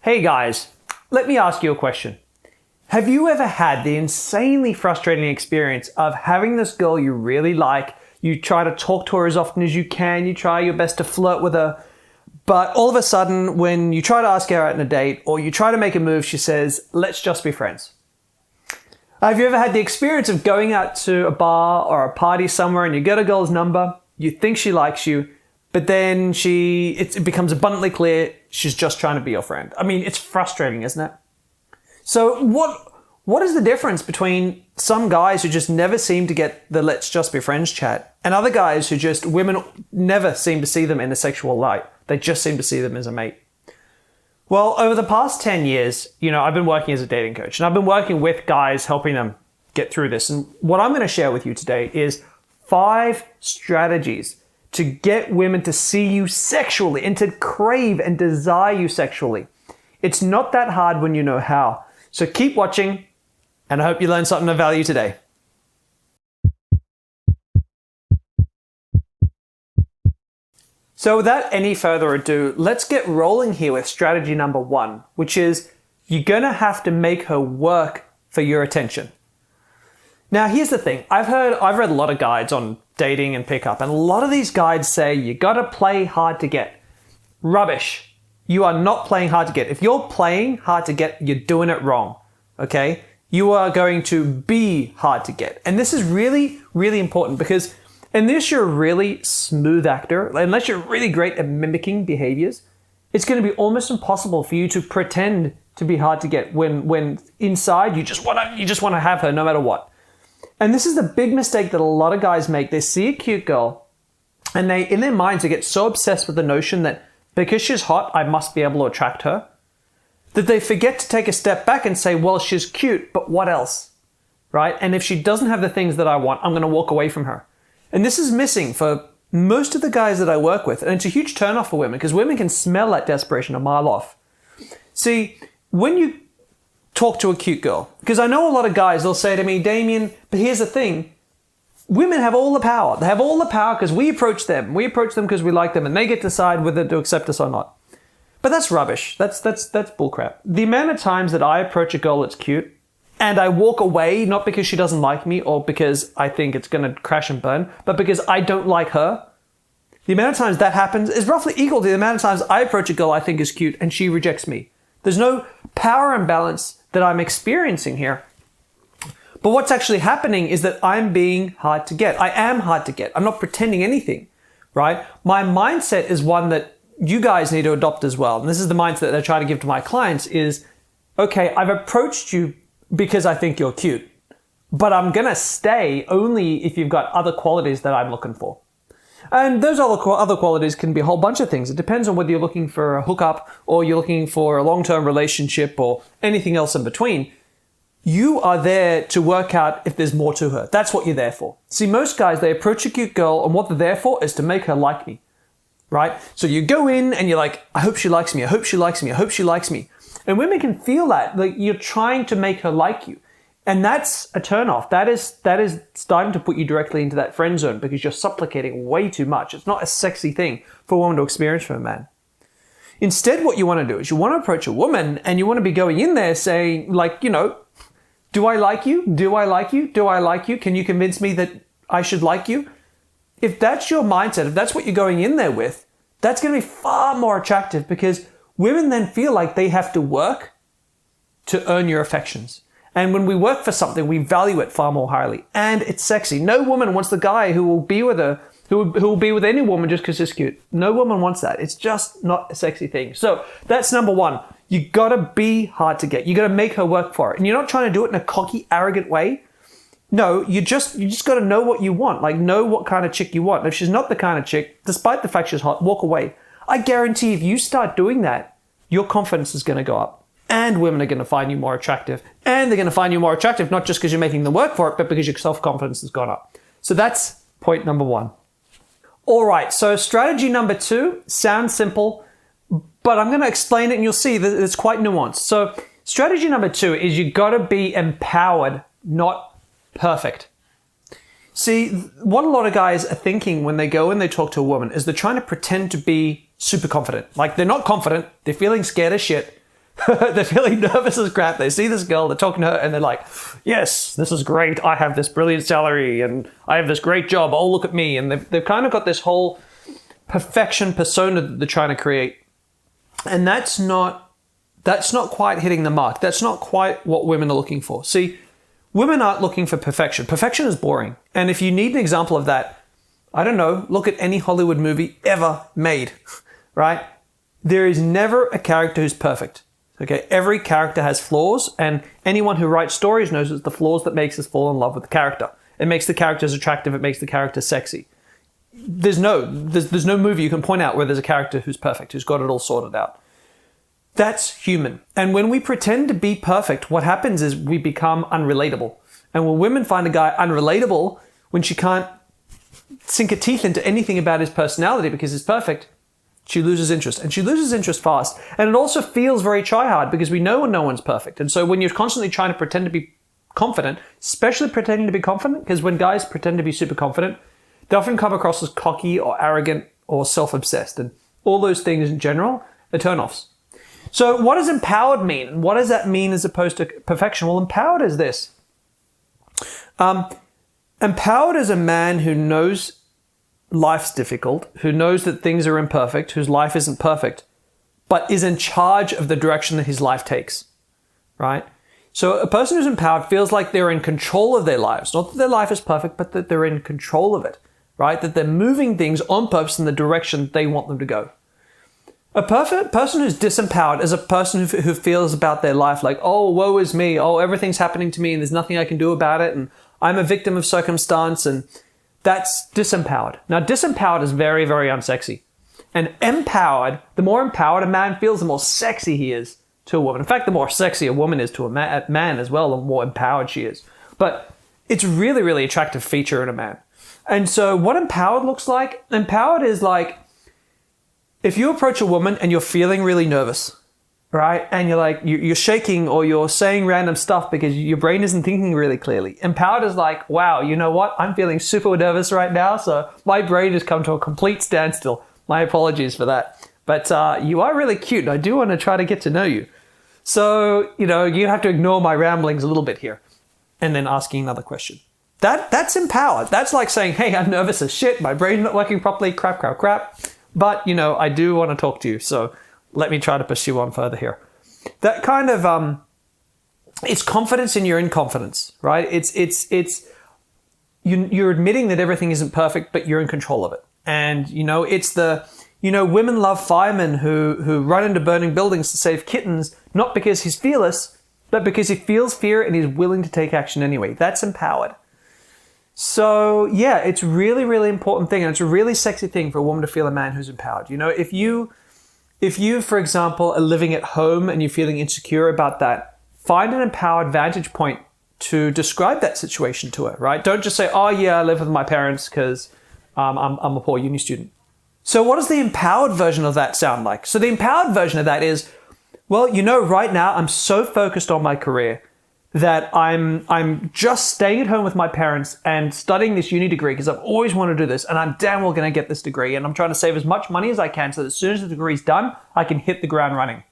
Hey guys, let me ask you a question. Have you ever had the insanely frustrating experience of having this girl you really like, you try to talk to her as often as you can, you try your best to flirt with her, but all of a sudden when you try to ask her out on a date or you try to make a move, she says, let's just be friends? Have you ever had the experience of going out to a bar or a party somewhere and you get a girl's number, you think she likes you, but then it becomes abundantly clear she's just trying to be your friend? I mean, it's frustrating, isn't it? So what is the difference between some guys who just never seem to get the let's just be friends chat and other guys who women never seem to see them in a sexual light? They just seem to see them as a mate. Well, over the past 10 years, I've been working as a dating coach and I've been working with guys, helping them get through this. And what I'm going to share with you today is 5 strategies to get women to see you sexually and to crave and desire you sexually. It's not that hard when you know how. So keep watching, and I hope you learned something of value today. So without any further ado, let's get rolling here with strategy number 1, which is you're going to have to make her work for your attention. Now, here's the thing. I've read a lot of guides on dating and pickup, and a lot of these guides say you got to play hard to get. Rubbish. You are not playing hard to get. If you're playing hard to get, you're doing it wrong. Okay? You are going to be hard to get. And this is really, really important because unless you're a really smooth actor, unless you're really great at mimicking behaviors, it's going to be almost impossible for you to pretend to be hard to get when inside you just want to have her no matter what. And this is the big mistake that a lot of guys make. They see a cute girl and in their minds, they get so obsessed with the notion that because she's hot, I must be able to attract her, that they forget to take a step back and say, well, she's cute, but what else? Right? And if she doesn't have the things that I want, I'm going to walk away from her. And this is missing for most of the guys that I work with. And it's a huge turnoff for women because women can smell that desperation a mile off. See, when you talk to a cute girl, because I know a lot of guys, they'll say to me, Damien, but here's the thing. Women have all the power. They have all the power because we approach them. We approach them because we like them and they get to decide whether to accept us or not. But that's rubbish. That's bullcrap. The amount of times that I approach a girl that's cute and I walk away, not because she doesn't like me or because I think it's going to crash and burn, but because I don't like her, the amount of times that happens is roughly equal to the amount of times I approach a girl I think is cute and she rejects me. There's no power imbalance that I'm experiencing here. But what's actually happening is that I'm being hard to get. I am hard to get. I'm not pretending anything, right? My mindset is one that you guys need to adopt as well. And this is the mindset that I try to give to my clients is, okay, I've approached you because I think you're cute, but I'm going to stay only if you've got other qualities that I'm looking for. And those other qualities can be a whole bunch of things. It depends on whether you're looking for a hookup or you're looking for a long-term relationship or anything else in between. You are there to work out if there's more to her. That's what you're there for. See, most guys, they approach a cute girl and what they're there for is to make her like me, right? So you go in and you're like, I hope she likes me. I hope she likes me. I hope she likes me. And women can feel that, like you're trying to make her like you. And that's a turnoff. That is starting to put you directly into that friend zone because you're supplicating way too much. It's not a sexy thing for a woman to experience from a man. Instead, what you want to do is you want to approach a woman and you want to be going in there saying, like, do I like you? Do I like you? Do I like you? Can you convince me that I should like you? If that's your mindset, if that's what you're going in there with, that's going to be far more attractive because women then feel like they have to work to earn your affections. And when we work for something, we value it far more highly. And it's sexy. No woman wants the guy who will be with her, who will be with any woman just because she's cute. No woman wants that. It's just not a sexy thing. So that's number 1. You gotta be hard to get. You gotta make her work for it. And you're not trying to do it in a cocky, arrogant way. No, you just gotta know what you want. Like, know what kind of chick you want. And if she's not the kind of chick, despite the fact she's hot, walk away. I guarantee if you start doing that, your confidence is gonna go up. And women are going to find you more attractive. And they're going to find you more attractive, not just because you're making them work for it, but because your self-confidence has gone up. So that's point number 1. All right, so strategy number 2 sounds simple, but I'm going to explain it and you'll see that it's quite nuanced. So strategy number 2 is you got to be empowered, not perfect. See, what a lot of guys are thinking when they go and they talk to a woman is they're trying to pretend to be super confident. Like they're not confident, they're feeling scared as shit. They're feeling nervous as crap. They see this girl, they're talking to her, and they're like, yes, this is great. I have this brilliant salary, and I have this great job. Oh, look at me. And they've kind of got this whole perfection persona that they're trying to create. And that's not quite hitting the mark. That's not quite what women are looking for. See, women aren't looking for perfection. Perfection is boring. And if you need an example of that, I don't know, look at any Hollywood movie ever made, right? There is never a character who's perfect. Okay, every character has flaws, and anyone who writes stories knows it's the flaws that makes us fall in love with the character. It makes the characters attractive. It makes the character sexy. There's no movie you can point out where there's a character who's perfect, who's got it all sorted out. That's human. And when we pretend to be perfect, what happens is we become unrelatable. And when women find a guy unrelatable, when she can't sink her teeth into anything about his personality because he's perfect, she loses interest, and she loses interest fast. And it also feels very try-hard because we know no one's perfect. And so when you're constantly trying to pretend to be confident, especially pretending to be confident, because when guys pretend to be super confident, they often come across as cocky or arrogant or self-obsessed. And all those things in general are turn-offs. So what does empowered mean? And what does that mean as opposed to perfection? Well, empowered is this. Empowered is a man who knows life's difficult, who knows that things are imperfect, whose life isn't perfect, but is in charge of the direction that his life takes, right? So a person who's empowered feels like they're in control of their lives. Not that their life is perfect, but that they're in control of it, right? That they're moving things on purpose in the direction they want them to go. A person who's disempowered is a person who feels about their life like, oh, woe is me. Oh, everything's happening to me and there's nothing I can do about it. And I'm a victim of circumstance, and that's disempowered. Now, disempowered is very, very unsexy. And empowered, the more empowered a man feels, the more sexy he is to a woman. In fact, the more sexy a woman is to a man as well, the more empowered she is. But it's really, really attractive feature in a man. And so what empowered looks like, empowered is like, if you approach a woman and you're feeling really nervous, right? And you're like, you're shaking or you're saying random stuff because your brain isn't thinking really clearly. Empowered is like, wow, you know what? I'm feeling super nervous right now. So my brain has come to a complete standstill. My apologies for that. But you are really cute. And I do want to try to get to know you. So, you have to ignore my ramblings a little bit here and then asking another question. That's empowered. That's like saying, hey, I'm nervous as shit. My brain's not working properly. Crap. But, I do want to talk to you. So let me try to pursue on further here. That kind of, it's confidence in your inconfidence, right? You're admitting that everything isn't perfect, but you're in control of it. And, it's women love firemen who run into burning buildings to save kittens, not because he's fearless, but because he feels fear and he's willing to take action anyway. That's empowered. So yeah, it's really, really important thing. And it's a really sexy thing for a woman to feel a man who's empowered. If you, for example, are living at home and you're feeling insecure about that, find an empowered vantage point to describe that situation to her, right? Don't just say, oh yeah, I live with my parents because I'm a poor uni student. So what does the empowered version of that sound like? So the empowered version of that is, well, right now I'm so focused on my career that I'm just staying at home with my parents and studying this uni degree because I've always wanted to do this, and I'm damn well going to get this degree, and I'm trying to save as much money as I can so that as soon as the degree's done, I can hit the ground running.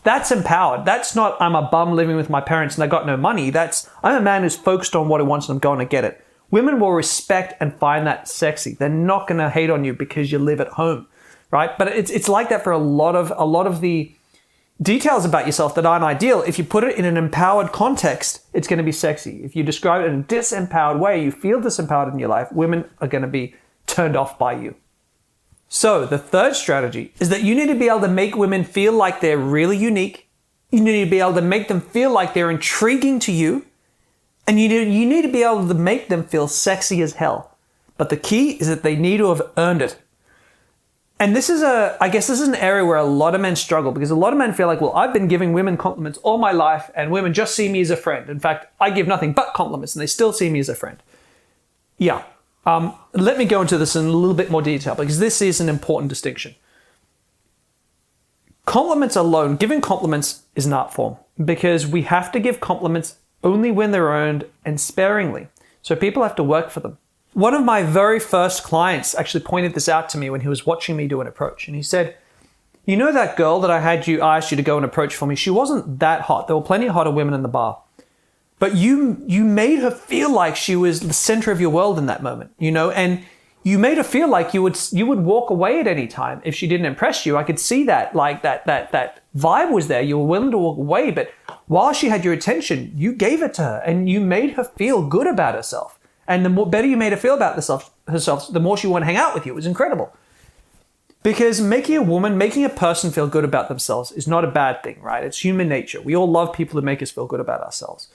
That's empowered. That's not I'm a bum living with my parents and I got no money. That's I'm a man who's focused on what he wants and I'm going to get it. Women will respect and find that sexy. They're not going to hate on you because you live at home, right? But it's like that for a lot of the details about yourself that aren't ideal. If you put it in an empowered context, it's going to be sexy. If you describe it in a disempowered way, you feel disempowered in your life, women are going to be turned off by you. So the third strategy is that you need to be able to make women feel like they're really unique. You need to be able to make them feel like they're intriguing to you. And you need to be able to make them feel sexy as hell. But the key is that they need to have earned it. And this is an area where a lot of men struggle because a lot of men feel like, well, I've been giving women compliments all my life and women just see me as a friend. In fact, I give nothing but compliments and they still see me as a friend. Yeah. Let me go into this in a little bit more detail because this is an important distinction. Compliments alone, giving compliments is an art form because we have to give compliments only when they're earned and sparingly. So people have to work for them. One of my very first clients actually pointed this out to me when he was watching me do an approach. And he said, you know that girl that I asked you to go and approach for me? She wasn't that hot. There were plenty of hotter women in the bar. But you made her feel like she was the center of your world in that moment, and you made her feel like you would walk away at any time if she didn't impress you. I could see that, like that vibe was there. You were willing to walk away, but while she had your attention, you gave it to her and you made her feel good about herself. And the better you made her feel about herself, the more she wanted to hang out with you. It was incredible. Because making a person feel good about themselves is not a bad thing, right? It's human nature. We all love people who make us feel good about ourselves.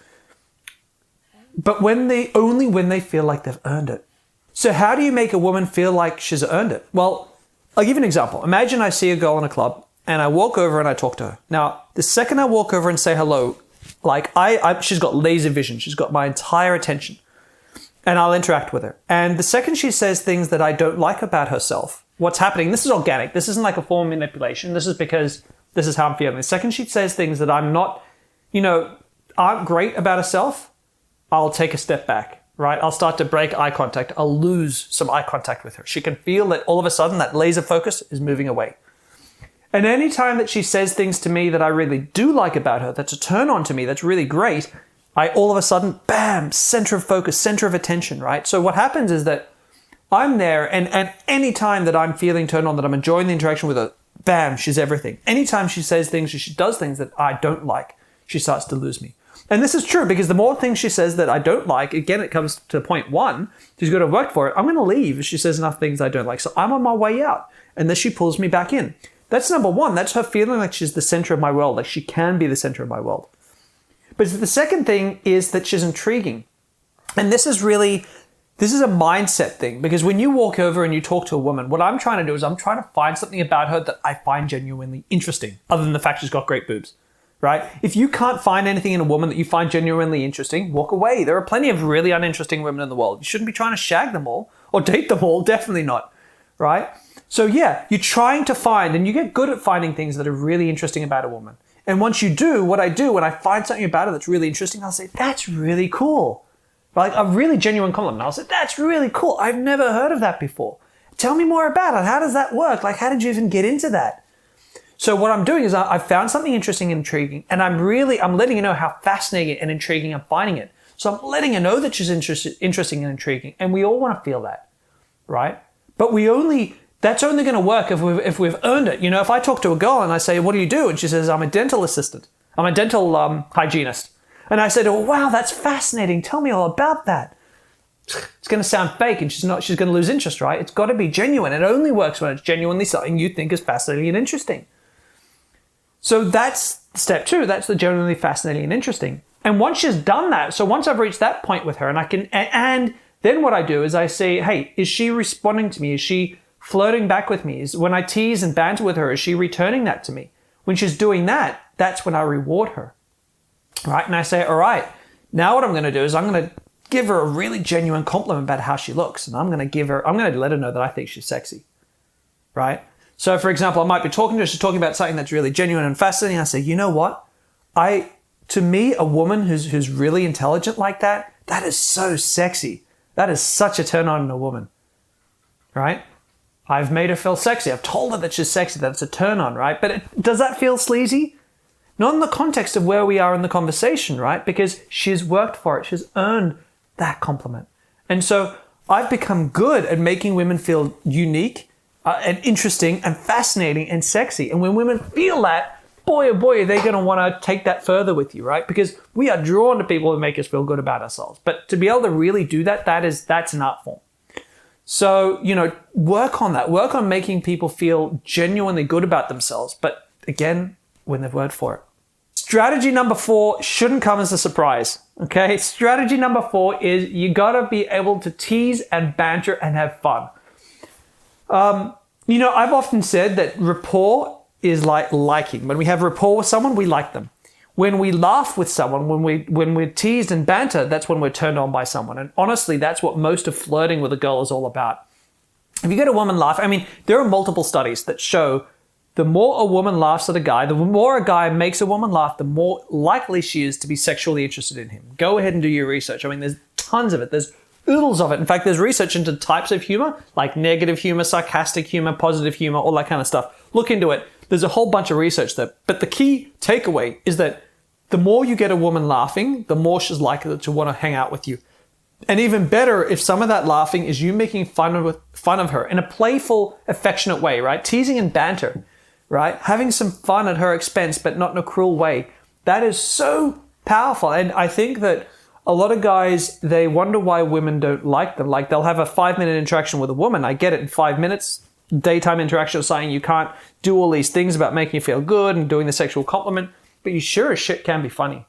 But only when they feel like they've earned it. So how do you make a woman feel like she's earned it? Well, I'll give you an example. Imagine I see a girl in a club and I walk over and I talk to her. Now, the second I walk over and say hello, like she's got laser vision. She's got my entire attention. And I'll interact with her. And the second she says things that I don't like about herself, what's happening, this is organic. This isn't like a form of manipulation. This is because this is how I'm feeling. The second she says things that I'm not, aren't great about herself, I'll take a step back, right? I'll start to break eye contact. I'll lose some eye contact with her. She can feel that all of a sudden that laser focus is moving away. And any time that she says things to me that I really do like about her, that's a turn on to me, that's really great, I all of a sudden, bam, center of focus, center of attention, right? So what happens is that I'm there and any time that I'm feeling turned on, that I'm enjoying the interaction with her, bam, she's everything. Anytime she says things or she does things that I don't like, she starts to lose me. And this is true because the more things she says that I don't like, again, it comes to point one, she's got to work for it. I'm going to leave if she says enough things I don't like. So I'm on my way out and then she pulls me back in. That's number one. That's her feeling like she's the center of my world, like she can be the center of my world. But the second thing is that she's intriguing. And this is a mindset thing because when you walk over and you talk to a woman, what I'm trying to do is I'm trying to find something about her that I find genuinely interesting, other than the fact she's got great boobs. Right? If you can't find anything in a woman that you find genuinely interesting, walk away. There are plenty of really uninteresting women in the world. You shouldn't be trying to shag them all or date them all. Definitely not. Right? So yeah, you're trying to find, and you get good at finding things that are really interesting about a woman. And once you do, what I do when I find something about her that's really interesting, I'll say, that's really cool. Like a really genuine compliment. I'll say, that's really cool. I've never heard of that before. Tell me more about it. How does that work? Like, how did you even get into that? So what I'm doing is I've found something interesting and intriguing, and I'm letting you know how fascinating and intriguing I'm finding it. So I'm letting you know that she's interesting and intriguing, and we all want to feel that, right? But that's only going to work if we've earned it. If I talk to a girl and I say, what do you do? And she says, I'm a dental assistant. I'm a dental hygienist. And I said, oh, wow, that's fascinating. Tell me all about that. It's going to sound fake and she's going to lose interest, right? It's got to be genuine. It only works when it's genuinely something you think is fascinating and interesting. So that's step two. That's the genuinely fascinating and interesting. And once she's done that, so once I've reached that point with her and then what I do is I say, hey, is she responding to me? Is she flirting back with me? When I tease and banter with her, is she returning that to me? When she's doing that, that's when I reward her, right? And I say, all right, now what I'm going to do is I'm going to give her a really genuine compliment about how she looks. And I'm going to let her know that I think she's sexy, right? So for example, I might be talking to her, she's talking about something that's really genuine and fascinating. I say, you know what? To me, a woman who's really intelligent like that is so sexy. That is such a turn on in a woman, right? I've made her feel sexy. I've told her that she's sexy, that it's a turn on, right? But does that feel sleazy? Not in the context of where we are in the conversation, right? Because she's worked for it. She's earned that compliment. And so I've become good at making women feel unique and interesting and fascinating and sexy. And when women feel that, boy, oh boy, they're going to want to take that further with you, right? Because we are drawn to people who make us feel good about ourselves. But to be able to really do that, that's an art form. So, work on that. Work on making people feel genuinely good about themselves. But again, when they've worked for it. Strategy number 4 shouldn't come as a surprise. Okay? Strategy number 4 is you got to be able to tease and banter and have fun. I've often said that rapport is like liking. When we have rapport with someone, we like them. When we laugh with someone, when we're teased and banter, that's when we're turned on by someone. And honestly, that's what most of flirting with a girl is all about. If you get a woman laugh, there are multiple studies that show the more a woman laughs at a guy, the more a guy makes a woman laugh, the more likely she is to be sexually interested in him. Go ahead and do your research. There's tons of it. There's oodles of it. In fact, there's research into types of humor, like negative humor, sarcastic humor, positive humor, all that kind of stuff. Look into it. There's a whole bunch of research there. But the key takeaway is that the more you get a woman laughing, the more she's likely to want to hang out with you. And even better, if some of that laughing is you making fun of her in a playful, affectionate way, right? Teasing and banter, right? Having some fun at her expense, but not in a cruel way. That is so powerful. And I think that a lot of guys, they wonder why women don't like them. Like they'll have a 5-minute interaction with a woman. I get it, in 5 minutes, daytime interaction of saying you can't do all these things about making you feel good and doing the sexual compliment, but you sure as shit can be funny.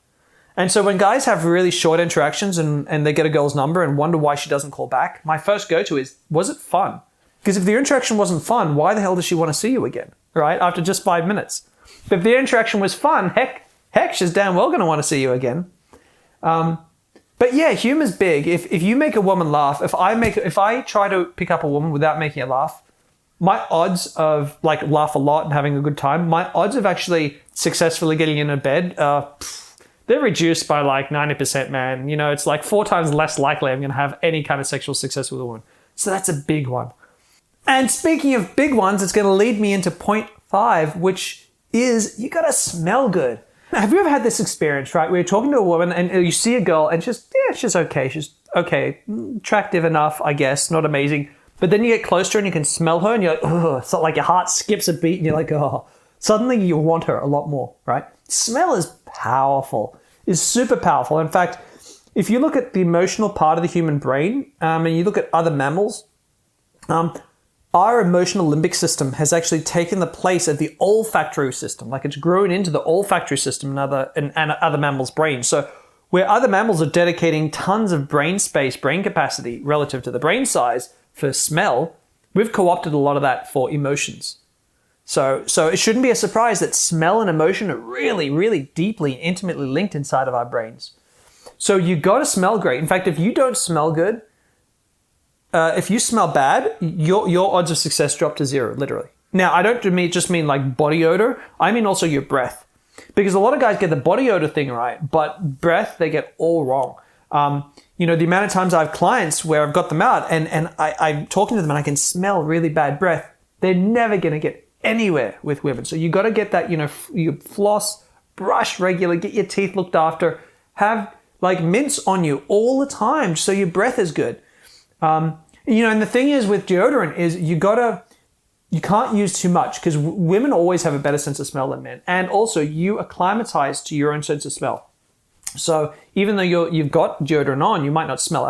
And so when guys have really short interactions and they get a girl's number and wonder why she doesn't call back, my first go-to is, was it fun? Because if the interaction wasn't fun, why the hell does she want to see you again, right? After just 5 minutes. But if the interaction was fun, heck, she's damn well going to want to see you again. But yeah, humor's big. If you make a woman laugh, if I try to pick up a woman without making her laugh, my odds of like laugh a lot and having a good time, my odds of actually successfully getting in a bed, they're reduced by like 90%, man. You know, it's like 4 times less likely I'm going to have any kind of sexual success with a woman. So that's a big one. And speaking of big ones, it's going to lead me into point 5, which is you got to smell good. Have you ever had this experience, right? Where you're talking to a woman and you see a girl and she's okay. She's okay, attractive enough, I guess, not amazing. But then you get close to her and you can smell her and you're like, oh, it's not like your heart skips a beat and you're like, oh, suddenly you want her a lot more, right? Smell is powerful, is super powerful. In fact, if you look at the emotional part of the human brain and you look at other mammals, our emotional limbic system has actually taken the place of the olfactory system. Like it's grown into the olfactory system and other mammals' brains. So where other mammals are dedicating tons of brain space, brain capacity relative to the brain size for smell, we've co-opted a lot of that for emotions. So it shouldn't be a surprise that smell and emotion are really, really deeply, intimately linked inside of our brains. So you got to smell great. In fact, if you don't smell good, if you smell bad, your odds of success drop to 0, literally. Now, I don't just mean like body odor. I mean also your breath. Because a lot of guys get the body odor thing right, but breath, they get all wrong. The amount of times I have clients where I've got them out and I'm talking to them and I can smell really bad breath, they're never going to get anywhere with women. So you got to get that, you floss, brush regularly, get your teeth looked after, have like mints on you all the time so your breath is good. And the thing is with deodorant is you can't use too much because women always have a better sense of smell than men. And also you acclimatize to your own sense of smell. So even though you've got deodorant on, you might not smell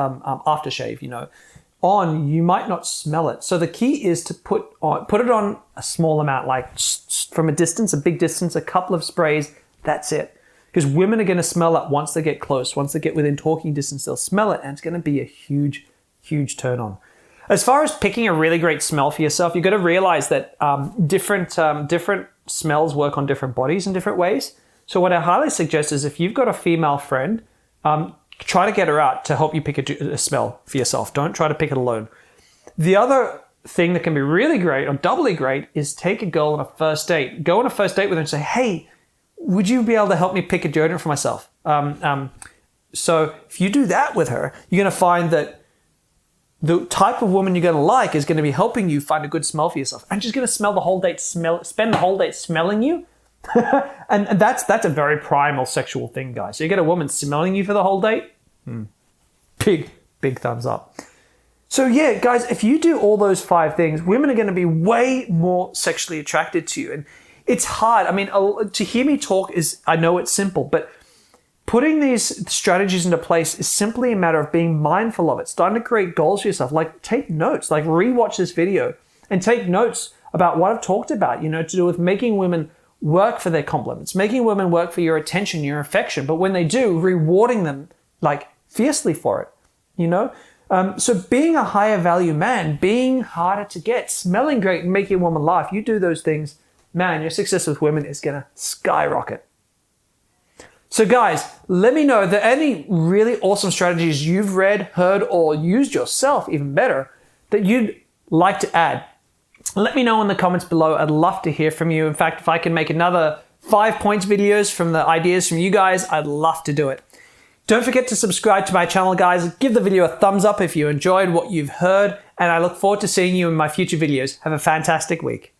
aftershave, you might not smell it. So the key is to put it on a small amount, like from a distance, a big distance, a couple of sprays, that's it. Because women are going to smell that once they get close, once they get within talking distance, they'll smell it and it's going to be a huge, huge turn on. As far as picking a really great smell for yourself, you've got to realize that different smells work on different bodies in different ways. So what I highly suggest is if you've got a female friend, try to get her out to help you pick a smell for yourself. Don't try to pick it alone. The other thing that can be really great or doubly great is take a girl on a first date. Go on a first date with her and say, hey, would you be able to help me pick a deodorant for myself? So if you do that with her, you're going to find that the type of woman you're going to like is going to be helping you find a good smell for yourself. And she's going to spend the whole date smelling you. and that's a very primal sexual thing, guys. So you get a woman smelling you for the whole date, big thumbs up. So yeah, guys, if you do all those 5 things, women are going to be way more sexually attracted to you. And it's hard. I mean, to hear me talk I know it's simple, but putting these strategies into place is simply a matter of being mindful of it, starting to create goals for yourself. Like take notes, like rewatch this video and take notes about what I've talked about, to do with making women work for their compliments, making women work for your attention, your affection. But when they do, rewarding them like fiercely for it, So being a higher value man, being harder to get, smelling great and making a woman laugh, you do those things, man, your success with women is going to skyrocket. So guys, let me know, are there any really awesome strategies you've read, heard, or used yourself, even better, that you'd like to add? Let me know in the comments below. I'd love to hear from you. In fact, if I can make another 5 points videos from the ideas from you guys, I'd love to do it. Don't forget to subscribe to my channel, guys. Give the video a thumbs up if you enjoyed what you've heard, and I look forward to seeing you in my future videos. Have a fantastic week.